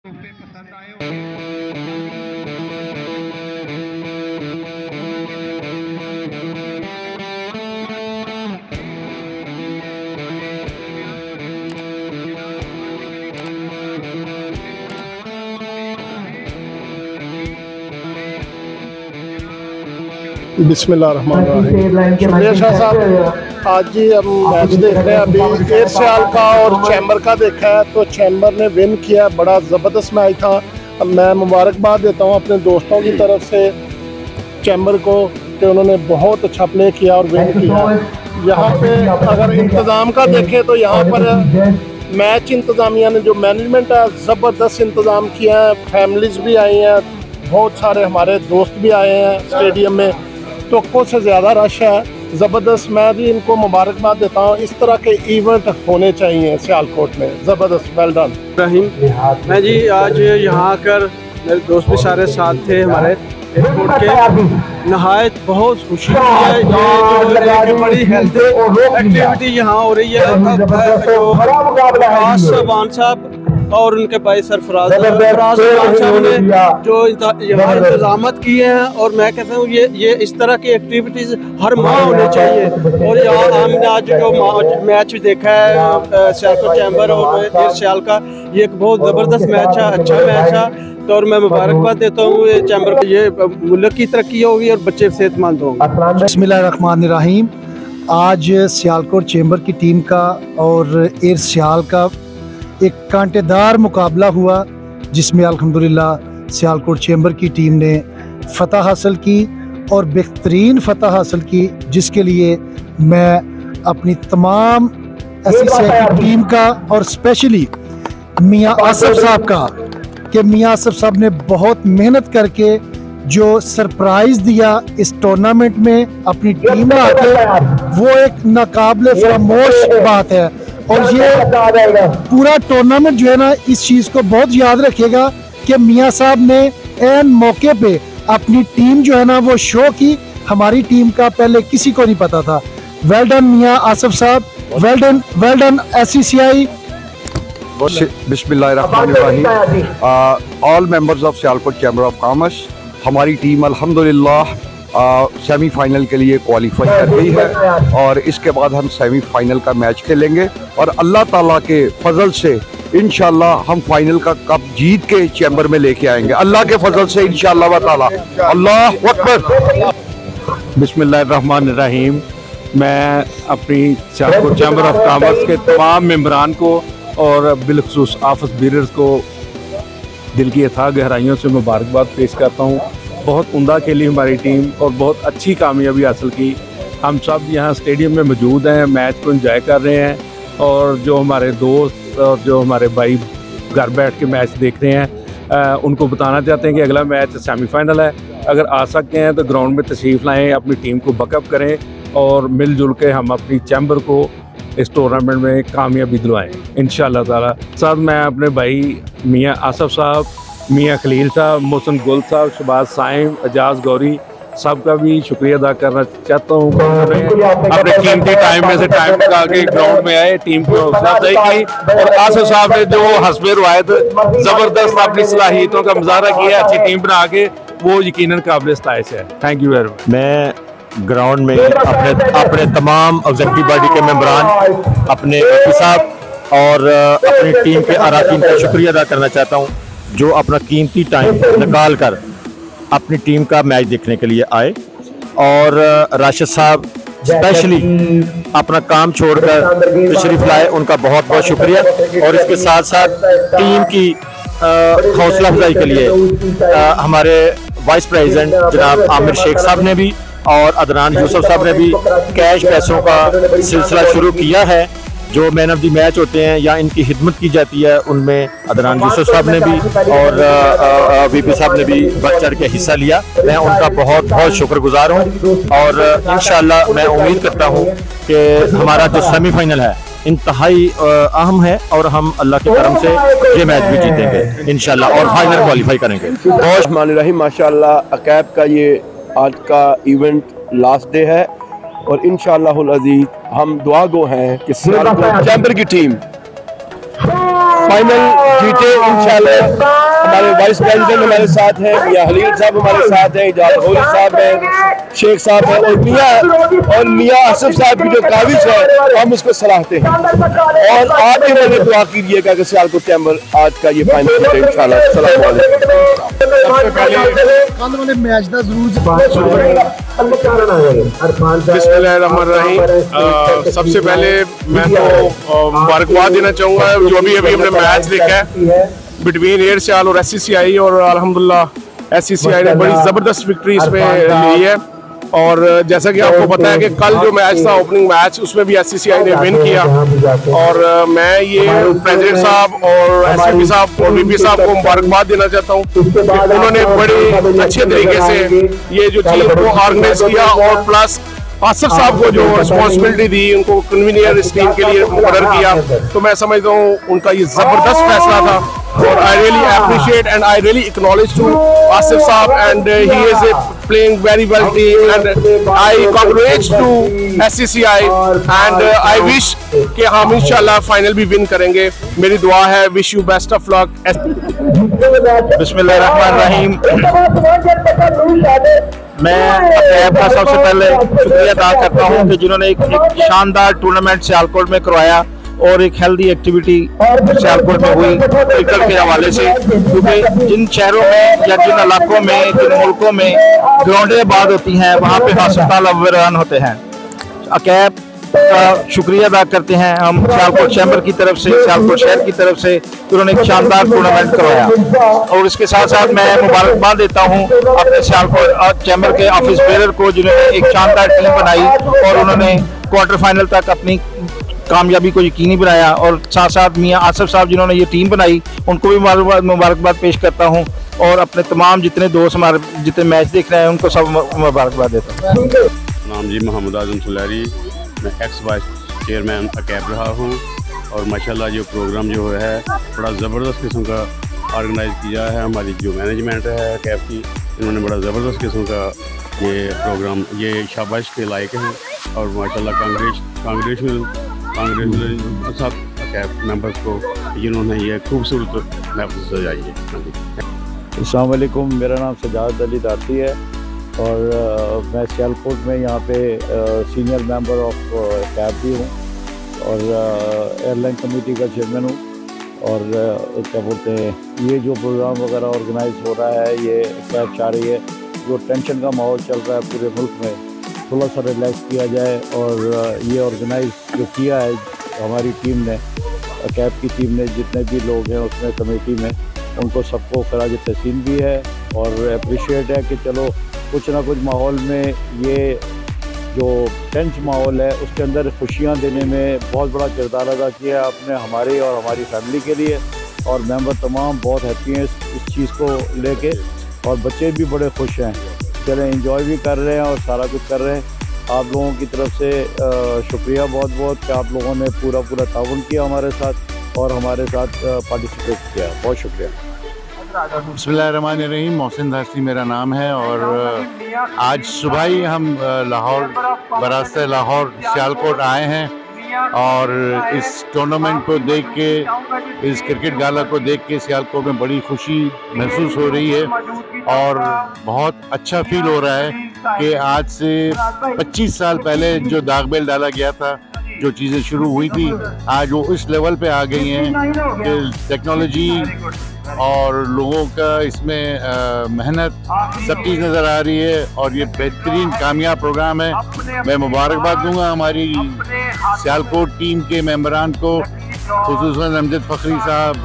पसंद आए बिस्मिल्लाहिर्रहमानिर्रहीम। शुक्रिया शाह साहब। आज जी हम मैच देख रहे हैं। अभी एयर सियाल का और चैम्बर का देखा है तो चैम्बर ने विन किया। बड़ा ज़बरदस्त मैच था। अब मैं मुबारकबाद देता हूँ अपने दोस्तों की तरफ से चैम्बर को कि उन्होंने बहुत अच्छा प्ले किया और विन किया। यहाँ पे अगर इंतज़ाम का देखें तो यहाँ पर मैच इंतज़ामिया ने जो मैनेजमेंट है ज़बरदस्त इंतज़ाम किया है। फैमिलीज़ भी आई हैं, बहुत सारे हमारे दोस्त भी आए हैं स्टेडियम में। तो से ज़्यादा रश है, ज़बरदस्त। मैं भी इनको मुबारकबाद देता हूँ। इस तरह के इवेंट होने चाहिए सियालकोट में। ज़बरदस्त, वेल डन। मैं जी आज यहाँ आकर मेरे दोस्त भी सारे साथ थे हमारे एयरपोर्ट के। नहायत बहुत खुशी है। ये जो बड़ी हेल्थ एक्टिविटी यहाँ हो रही है। जो खान साहब और उनके भाई सरफराज साहब ने जो यहाँ इंतजाम किए हैं, और मैं कहता हूँ ये इस तरह की एक्टिविटीज़ हर माह होनी चाहिए। और यहाँ हमने आज जो मैच देखा है सियालकोट चैम्बर और एयर सियाल का, ये एक बहुत ज़बरदस्त मैच है, अच्छा मैच है। तो और मैं मुबारकबाद देता हूँ ये चैम्बर को। ये मुल्क की तरक्की होगी और बच्चे सेहतमंद होंगे। बिस्मिल्लाहिर्रहमानिर्रहीम। आज सियालकोट चैम्बर की टीम का और एयर सियाल का एक कांटेदार मुकाबला हुआ, जिसमें अल्हम्दुलिल्लाह सियालकोट चैम्बर की टीम ने फ़तह हासिल की और बेहतरीन फ़तह हासिल की, जिसके लिए मैं अपनी तमाम एससीसीआई की टीम का और स्पेशली मियाँ आसिफ साहब का, कि मियाँ आसिफ साहब ने बहुत मेहनत करके जो सरप्राइज़ दिया इस टूर्नामेंट में अपनी टीम में आके, वो एक नाकाबिले फरामोश बात है। और ये पूरा टूर्नामेंट जो है ना, इस चीज़ को बहुत याद रखेगा कि मियाँ साहब ने एन मौके पे अपनी टीम जो है ना वो शो की। हमारी टीम का पहले किसी को नहीं पता था। वेल डन मियाँ आसिफ साहब, वेल डन एससीसीआई। बिस्मिल्लाहिर्रहमानिर्रहीम। All members of Sialkot chamber of commerce, हमारी टीम अल्हम्दुलिल्लाह सेमीफाइनल के लिए क्वालिफाई कर गई है और इसके बाद हम सेमीफाइनल का मैच खेलेंगे और अल्लाह ताला के फजल से इंशाल्लाह हम फाइनल का कप जीत के चैम्बर में लेके आएंगे, अल्लाह के फजल से इंशाल्लाह व ताला। अल्लाह अकबर। बिस्मिल्लाहिर्रहमानिर्रहीम। मैं अपनी सियालकोट चैम्बर ऑफ कॉमर्स के तमाम मेंबरान को और बिलखसूस ऑफिस बीरर्स को दिल की अथाह गहराइयों से मुबारकबाद पेश करता हूँ। बहुत उम्दा खेली हमारी टीम और बहुत अच्छी कामयाबी हासिल की। हम सब यहाँ स्टेडियम में मौजूद हैं, मैच को एंजॉय कर रहे हैं। और जो हमारे दोस्त और जो हमारे भाई घर बैठ के मैच देख रहे हैं, उनको बताना चाहते हैं कि अगला मैच सेमीफाइनल है। अगर आ सकते हैं तो ग्राउंड में तशरीफ़ लाएँ, अपनी टीम को बकअप करें और मिलजुल के हम अपनी चैम्बर को इस टूर्नामेंट में कामयाबी दिलवाएँ इंशाअल्लाह ताला। साथ मैं अपने भाई मियाँ आसिफ साहब, मियाँ खलील साहब, मोहसिन गुल साहब, शहबाज साइम, एजाज गौरी सब का भी शुक्रिया अदा करना चाहता हूँ। अपने कीमती टाइम में से टाइम निकाल के ग्राउंड में आए, टीम को हौसला अफजाई की। और आसिफ साहब ने जो हस्बे रवायत ज़बरदस्त अपनी सलाहियतों का मुजाहरा किया, अच्छी टीम बना के, वो यकीनन काबिल इस्ताइश है। Thank you very much. मैं ग्राउंड में अपने तमाम एग्जीक्यूटिव बॉडी के मेंबरान, अपने एपी साहब और अपनी टीम के अराकीन का शुक्रिया अदा करना चाहता हूँ, जो अपना कीमती टाइम निकाल कर अपनी टीम का मैच देखने के लिए आए। और राशिद साहब स्पेशली अपना काम छोड़कर तशरीफ लाए, उनका बहुत बहुत शुक्रिया। और इसके साथ साथ टीम की हौसला अफजाई के लिए हमारे वाइस प्रेसिडेंट जनाब आमिर शेख साहब ने भी और अदनान यूसुफ साहब ने भी कैश पैसों का सिलसिला शुरू किया है। जो मैन ऑफ द मैच होते हैं या इनकी खिदमत की जाती है, उनमें अदनान यूसुफ साहब ने भी और वीपी साहब ने भी बढ़ चढ़ के हिस्सा लिया। मैं उनका बहुत बहुत शुक्रगुजार हूँ और इंशाअल्लाह मैं उम्मीद करता हूँ कि हमारा जो सेमीफाइनल है इंतहाई अहम है और हम अल्लाह के करम से ये मैच भी जीतेंगे इंशाअल्लाह और फाइनल क्वालिफाई करेंगे। बहुत माशाअल्लाह अकैब का ये आज का इवेंट लास्ट डे है और इंशाअल्लाहुल अज़ीज़ हम दुआ गो हैं कि सियालकोट चैम्बर की टीम फाइनल जीते इंशाल्लाह। हमारे वाइस प्रेसिडेंट हमारे साथ हैं, मियां हलील साहब हमारे साथ हैं, इजाज होली साहब हैं, शेख साहब हैं और मियां आसिफ साहब की जो काविश है हम उसको सराहते हैं। और आप भी मैंने दुआ कीजिएगा कि सियालकोट चैम्बर आज का ये फाइनल जीते इंशाल्लाह। अस्सलाम वालेकुम। सबसे पहले मैच का जरूर बिस्मिल्लाहिर्रहमानिर्रहीम। सबसे पहले मैं तो मुबारकबाद देना चाहूँगा जो अभी हमने मैच देखा है बिटवीन एयर सियाल और SCCI, और अल्हम्दुलिल्लाह SCCI ने बड़ी ज़बरदस्त विक्ट्री इसमें ली है। और जैसा कि आपको पता है कि कल जो मैच था ओपनिंग मैच उसमें भी SCCI ने विन किया। और मैं ये प्रेसिडेंट साहब और SVP साहब और VP साहब को मुबारकबाद देना चाहता हूँ कि उन्होंने बड़े अच्छे तरीके से ये जो टीम को ऑर्गेनाइज किया और प्लस आसिफ साहब को जो रिस्पॉन्सिबिलिटी दी, उनको कन्वीनियर इस टीम के लिए मुकर्रर किया। तो मैं समझता हूँ उनका ये ज़बरदस्त फैसला था और I really appreciate and I really acknowledge to Asif साहब and he is playing very well team and I congratulate to SCCI and I wish कि हम इंशाल्लाह फाइनल भी विन करेंगे। मेरी दुआ है, wish you best of luck. बिस्मिल्लाहिर्रहमानिर्रहीम। मैं अकैब का सबसे पहले शुक्रिया अदा करता हूँ कि जिन्होंने एक शानदार टूर्नामेंट सियालकोट में करवाया और एक हेल्दी एक्टिविटी सियालकोट में हुई क्रिकेट के हवाले से, क्योंकि जिन शहरों में या जिन इलाकों में जिन मुल्कों में ग्राउंडें बाद होती हैं वहाँ पे अस्पताल अवरान होते हैं। अकैब का शुक्रिया अदा करते हैं हम सियालकोट चैम्बर की तरफ से, सियालकोट शहर की तरफ से, उन्होंने एक शानदार टूर्नामेंट करवाया। और इसके साथ साथ मैं मुबारकबाद देता हूँ अपने सियालकोट चैम्बर के ऑफिस बेरर को जिन्होंने एक शानदार टीम बनाई और उन्होंने क्वार्टर फाइनल तक अपनी कामयाबी को यकीनी बनाया। और साथ साथ मियां आसिफ साहब जिन्होंने ये टीम बनाई उनको भी मुबारकबाद पेश करता हूँ और अपने तमाम जितने दोस्त हमारे जितने मैच देख रहे हैं उनको सब मुबारकबाद देता हूँ। नाम जी मोहम्मद आजम सुलारी, मैं एक्स वाइस चेयरमैन अकैब रहा हूँ और माशाल्लाह जो प्रोग्राम जो है बड़ा ज़बरदस्त किस्म का ऑर्गेनाइज़ किया है। हमारी जो मैनेजमेंट है अकैब की, इन्होंने बड़ा ज़बरदस्त किस्म का ये प्रोग्राम ये शाबाश के लायक हैं और माशाल्लाह कांग्रेचुलेशन सब अकैब मेंबर्स को जिन्होंने ये खूबसूरत महफिल सजाई है। अस्सलाम वालेकुम, मेरा नाम सजाद अली दाती है और मैं सियालकोट में यहाँ पे सीनियर मेंबर ऑफ कैब भी हूँ और एयरलाइन कमेटी का चेयरमैन हूँ। और क्या बोलते हैं, ये जो प्रोग्राम वगैरह ऑर्गेनाइज हो रहा है ये कैब चाह रही है जो टेंशन का माहौल चल रहा है पूरे मुल्क में थोड़ा सा रिलैक्स किया जाए। और ये ऑर्गेनाइज जो किया है हमारी टीम ने, कैब की टीम ने, जितने भी लोग हैं उसमें कमेटी में, उनको सबको खराज तहसीन भी है और अप्रिशिएट है कि चलो कुछ ना कुछ माहौल में ये जो टेंस माहौल है उसके अंदर खुशियाँ देने में बहुत बड़ा किरदार अदा किया है आपने हमारी और हमारी फैमिली के लिए। और मेंबर तमाम बहुत हैप्पी हैं इस चीज़ को लेके और बच्चे भी बड़े खुश हैं। चलें एंजॉय भी कर रहे हैं और सारा कुछ कर रहे हैं। आप लोगों की तरफ से शुक्रिया बहुत बहुत कि आप लोगों ने पूरा ताउन किया हमारे साथ और हमारे साथ पार्टिसिपेट किया। बहुत शुक्रिया। बिस्मिल्लाहिर्रहमानिर्रहीम। मोहसिन दासी मेरा नाम है और आज सुबह ही हम लाहौर बरास्ते लाहौर सियालकोट आए हैं और इस टूर्नामेंट को देख के, इस क्रिकेट गाला को देख के सियालकोट में बड़ी खुशी महसूस हो रही है और बहुत अच्छा फील हो रहा है कि आज से 25 साल पहले जो दागबेल डाला गया था, जो चीज़ें शुरू हुई थी, आज वो इस लेवल पे आ गई हैं कि टेक्नोलॉजी और लोगों का इसमें मेहनत सब चीज़ नज़र आ रही है और ये बेहतरीन कामयाब प्रोग्राम है। मैं मुबारकबाद दूंगा हमारी सियालकोट टीम के मेंबरान को, खुसूसन अमजद फ़खरी साहब,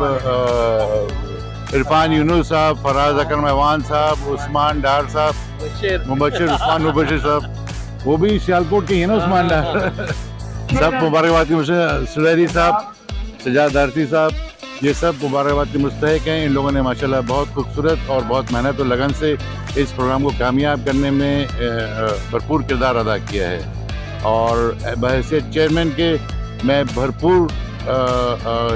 इरफान यूनुस साहब, फराज अकरम अवान साहब, उस्मान डार साहब, उस्मान मुबशिर साहब, वो भी सियालकोट के ही है ना उस्मान डार सब मुबारकबाद की मुझे, सुलैरी साहब, सजाद दारती साहब, ये सब मुबारकबाद के मुस्तहिक हैं। इन लोगों ने माशाल्लाह बहुत खूबसूरत और बहुत मेहनत और लगन से इस प्रोग्राम को कामयाब करने में भरपूर किरदार अदा किया है और बहैसियत चेयरमैन के मैं भरपूर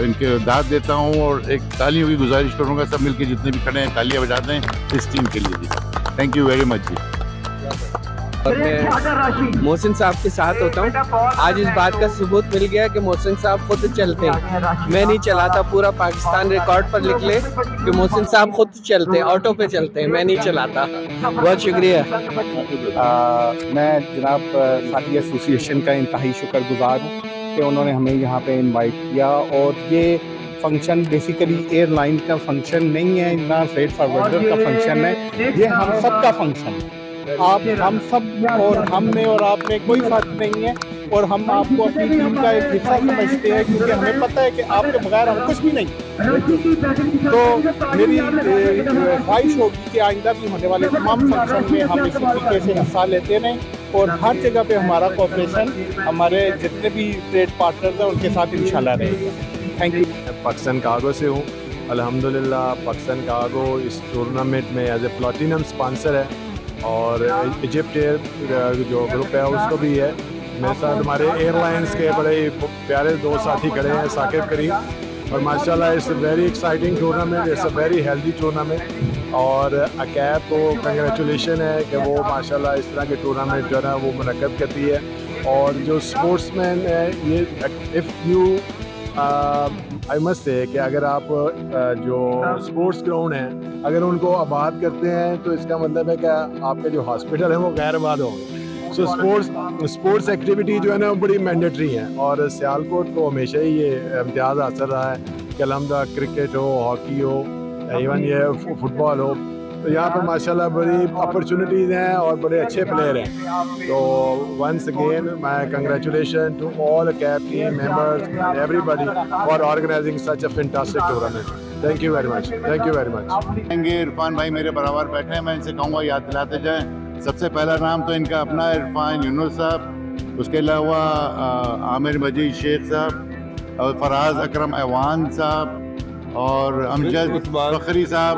इनके दाद देता हूँ और एक तालियों की गुजारिश करूँगा सब मिलकर जितने भी खड़े हैं तालियां बजाते हैं इस टीम के लिए जी। थैंक यू वेरी मच जी। और मैं मोहसिन साहब के साथ होता हूँ। आज इस बात का सबूत मिल गया कि मोहसिन साहब खुद चलते हैं, मैं नहीं चलाता। पूरा पाकिस्तान रिकॉर्ड पर लिख ले कि मोहसिन साहब खुद चलते हैं, ऑटो पे चलते हैं, मैं नहीं चलाता। बहुत शुक्रिया। मैं जनाब साथी एसोसिएशन का इंतहाई शुक्रगुजार हूँ कि उन्होंने हमें यहाँ पे इनवाइट किया। और ये फंक्शन बेसिकली एयरलाइन का फंक्शन नहीं है, ना फ्रेट फॉरवर्डर का फंक्शन है, ये हम सब का फंक्शन है। आप हम सब और हमने और आपने कोई फर्क नहीं है। और हम आपको अपनी टीम का एक हिस्सा समझते हैं, क्योंकि हमें पता है कि आपके बगैर हम कुछ भी नहीं। तो मेरी ख्वाहिश होगी कि आइंदा भी होने वाले तमाम फंक्शन में हम इसी तरीके से हिस्सा लेते रहें और हर जगह पे हमारा कोऑपरेशन हमारे जितने भी ट्रेड पार्टनर्स हैं उनके साथ इंशाल्लाह रहेगा। Thank you. पाकिस्तान कार्गो से हूँ। अल्हम्दुलिल्लाह पाकिस्तान कार्गो इस टूर्नामेंट में एज ए प्लैटिनम स्पॉन्सर है और इजिप्ट एयर जो ग्रुप है उसको भी है। मेरे साथ हमारे एयरलाइंस के बड़े प्यारे दो साथी खड़े हैं, साकिब करीम। और माशाल्लाह it's a very exciting tournament, it's a very healthy tournament. और अकैब को कंग्रेचुलेशन है कि वो माशाल्लाह इस तरह के टूर्नामेंट जो है ना वो मुनक़्क़द करती है। और जो स्पोर्ट्समैन है ये if you I must say कि अगर आप जो स्पोर्ट्स ग्राउंड हैं अगर उनको आबाद करते हैं तो इसका मतलब है कि आपके जो हॉस्पिटल है वो गैर आबाद होंगे। सो स्पोर्ट्स एक्टिविटी जो है ना बड़ी मैंडेटरी हैं। और सियालकोट को हमेशा ही ये इम्तियाज़ हासिल रहा है कि अलहमदा क्रिकेट हो, हॉकी हो, इवन ये फुटबॉल हो, तो यहाँ पर माशाल्लाह बड़ी अपॉर्चुनिटीज़ हैं और बड़े अच्छे प्लेयर हैं। तो once again my congratulation to all CAB team members everybody for organizing such a fantastic tournament. Thank you very much, thank you very much. Irfan भाई मेरे बराबर बैठे हैं, मैं इनसे कहूँगा याद दिलाते जाएँ। सबसे पहला नाम तो इनका अपना इरफान यूनुस साहब, उसके अलावा आमिर मजीद शेख साहब और फराज अकरम ऐवान साहब और अमजद बकरी साहब,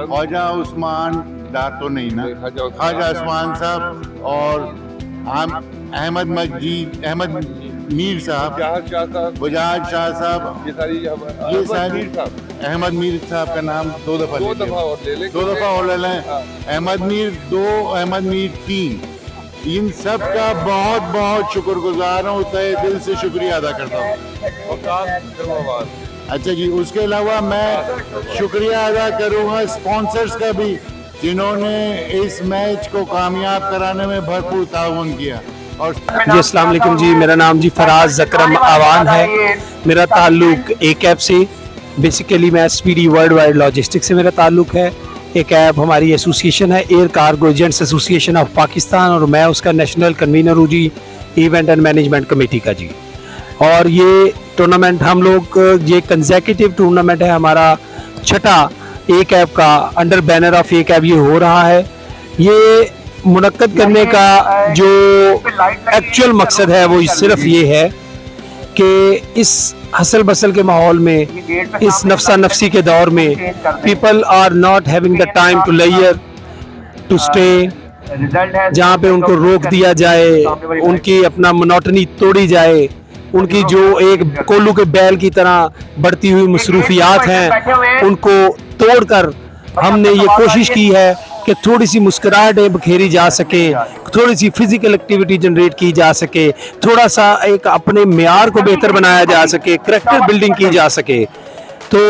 ख्वाजा उस्मान डार तो नहीं ना, ख्वाजा उस्मान साहब और अहमद मीर साहब, बुजाज शाह साहब, ये सारी अहमद मीर साहब का नाम दो दफ़ा और ले लें। अहमद मीर 2, अहमद मीर 3, इन सब का बहुत बहुत शुक्रगुजार हूँ, तहे दिल से शुक्रिया अदा करता हूँ। अच्छा जी, उसके अलावा मैं शुक्रिया अदा करूँगा स्पॉन्सर्स का भी, जिन्होंने इस मैच को कामयाब कराने में भरपूर ताउन किया। और जी अस्सलाम वालेकुम जी, मेरा नाम जी फराज अकरम आवान है। मेरा ताल्लुक ए कैब से, बेसिकली मैं स्पीडी वर्ल्ड वाइड लॉजिस्टिक से मेरा ताल्लुक है। ए कैब हमारी एसोसिएशन है, air cargo agents association of Pakistan, और मैं उसका नेशनल कन्वीनर हूँ जी, इवेंट एंड मैनेजमेंट कमेटी का जी। और ये टूर्नामेंट हम लोग ये कंसेक्यूटिव टूर्नामेंट है, हमारा छठा ए कैब का under banner of A cab ये हो रहा है। ये मुनक्कद करने का जो एक्चुअल मकसद है वो सिर्फ ये है कि इस हसल बसल के माहौल में, इस नफसा नफसी के दौर में, people are not having the time to layer to stay, जहाँ पे उनको रोक दिया जाए, उनकी अपना मोनोटनी तोड़ी जाए, उनकी जो एक कोल्लू के बैल की तरह बढ़ती हुई मसरूफियात हैं उनको तोड़कर हमने ये कोशिश की है कि थोड़ी सी मुस्कुराहटें बखेरी जा सके, थोड़ी सी फिजिकल एक्टिविटी जनरेट की जा सके, थोड़ा सा एक अपने मेयार को बेहतर बनाया जा सके, करैक्टर बिल्डिंग की जा सके। तो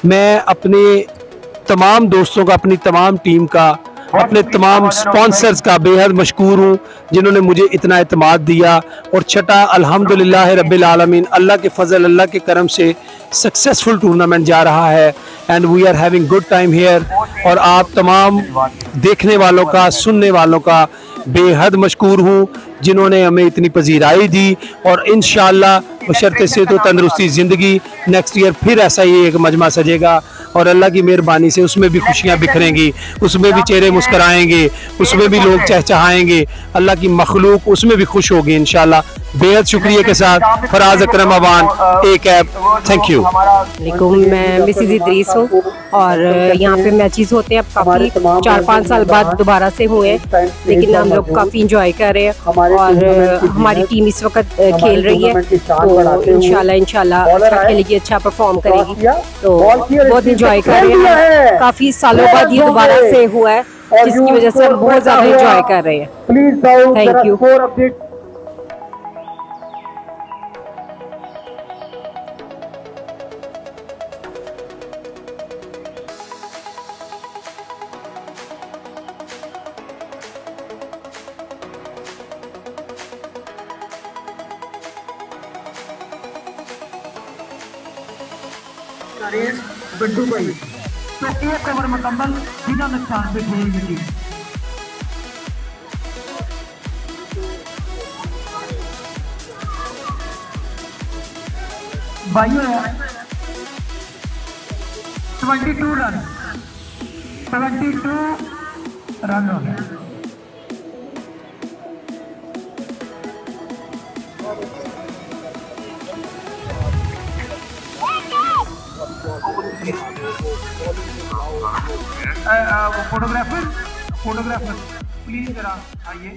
मैं अपने तमाम दोस्तों का, अपनी तमाम टीम का, अपने तमाम स्पॉन्सर्स का बेहद मशकूर हूँ जिन्होंने मुझे इतना एतमाद दिया। और छठा अल्हम्दुलिल्लाह रब्बिल आलमीन, अल्लाह के फजल, अल्लाह के करम से सक्सेसफुल टूर्नामेंट जा रहा है and we are having good time here. और आप तमाम देखने वालों का, सुनने वालों का बेहद मशकूर हूँ जिन्होंने हमें इतनी पजीराई दी। और इंशाअल्लाह बशर्ते से तो तंदुरुस्ती ज़िंदगी, नेक्स्ट ईयर फिर ऐसा ही एक मजमा सजेगा और अल्लाह की मेहरबानी से उसमें भी खुशियाँ बिखरेंगी, उसमें भी चेहरे मुस्कराएंगे, उसमें भी लोग चहचहाएंगे, अल्लाह की मखलूक उसमें भी खुश होगी इंशाअल्लाह। बेहद शुक्रिया के साथ फराज अकरम अवान, ए कैब, थैंक यू। मैं मिसिज इदरीस हूँ और यहाँ पे मैचेस होते हैं, अब काफ़ी 4-5 साल बाद दोबारा से हुए, लेकिन हम लोग काफ़ी इंजॉय कर रहे हैं और हमारी टीम इस वक्त खेल रही है, तो इंशाल्लाह अच्छा खेलेगी, अच्छा परफॉर्म करेगी, तो बहुत इंजॉय कर रहे हैं। काफ़ी सालों बाद ये दोबारा से हुआ है जिसकी वजह से हम बहुत ज़्यादा इंजॉय कर रहे हैं। Thank you. गड्डू भाई तो एक ओवर मुकम्मल बिना नुकसान पे खेलेंगे। भाइयों 22 रन हो गए। फोटोग्राफर प्लीज जरा आइए।